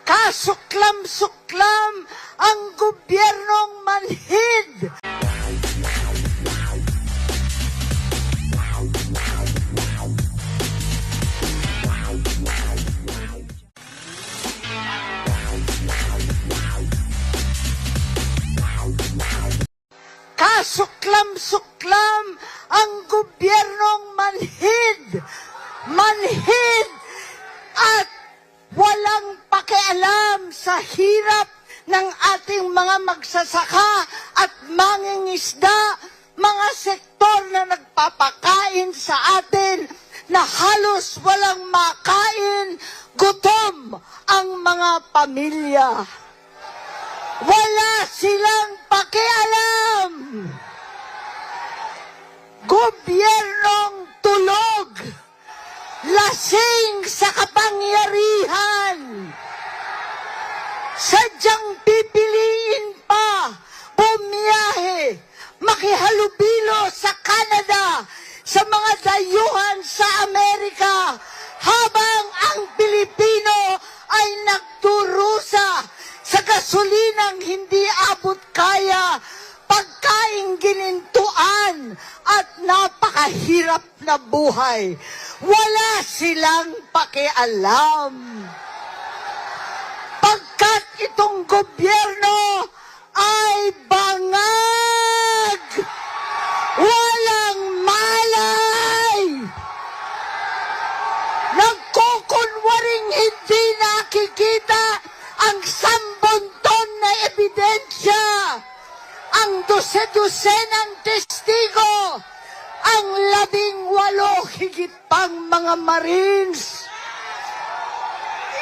Kasuklam-suklam ang gobyernong manhid. Kasuklam-suklam ang gobyernong manhid. Manhid at walang pakialam sa hirap ng ating mga magsasaka at mangingisda, mga sektor na nagpapakain sa atin na halos walang makain, gutom ang mga pamilya. Wala silang pakialam. Gobyernong tulog, lasing sa kapangyarihan, sadyang pipiliin pa bumiyahe, makihalubilo sa Canada, sa mga dayuhan sa Amerika, habang ang Pilipino ay nagdurusa sa gasolinang hindi abot kaya, pagkaing ginintuan at napakahirap na buhay. Wala silang pakialam. Pagkat itong gobyerno ay bangag, walang malay, nagkukunwaring hindi nakikita ang sambunton na ebidensya, ang dose-dosenang testigo, ang 18 higit pang mga Marines.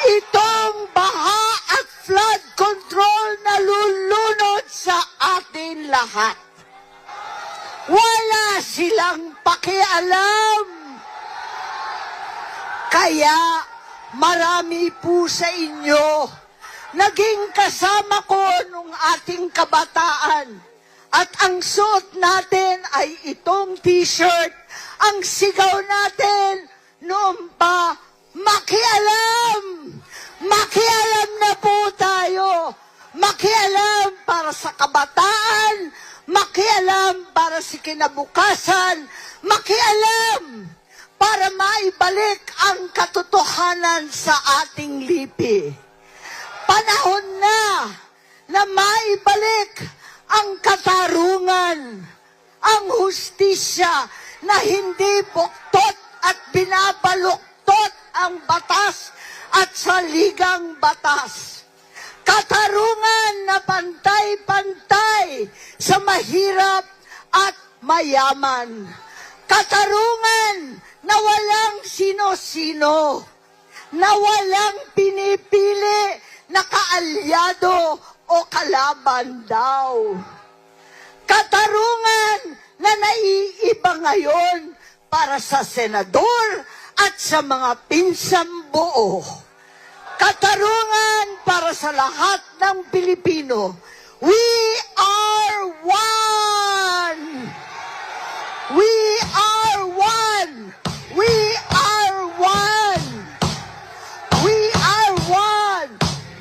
Itong baha at flood control na lulunod sa atin lahat. Wala silang pakialam. Kaya marami po sa inyo naging kasama ko nung ating kabataan. At ang suot natin ay itong t-shirt. Ang sigaw natin noon pa, makialam! Makialam na po tayo. Makialam para sa kabataan. Makialam para sa kinabukasan. Makialam para maibalik ang katotohanan sa ating lipi. Panahon na maibalik ang katarungan, ang hustisya na hindi buktot at binabaluktot ang batas at saligang batas. Katarungan na pantay-pantay sa mahirap at mayaman. Katarungan na walang sino-sino, na walang pinipili na kaalyado o kalaban daw. Katarungan na naiiba ngayon para sa senador at sa mga pinsang buo. Katarungan para sa lahat ng Pilipino. We are one! We are one! We are one! We are one!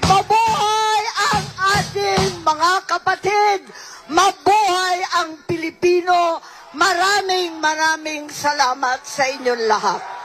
Mabuhay ang ating mga kapatid! Mabuhay ang Pilipino! Maraming salamat sa inyong lahat.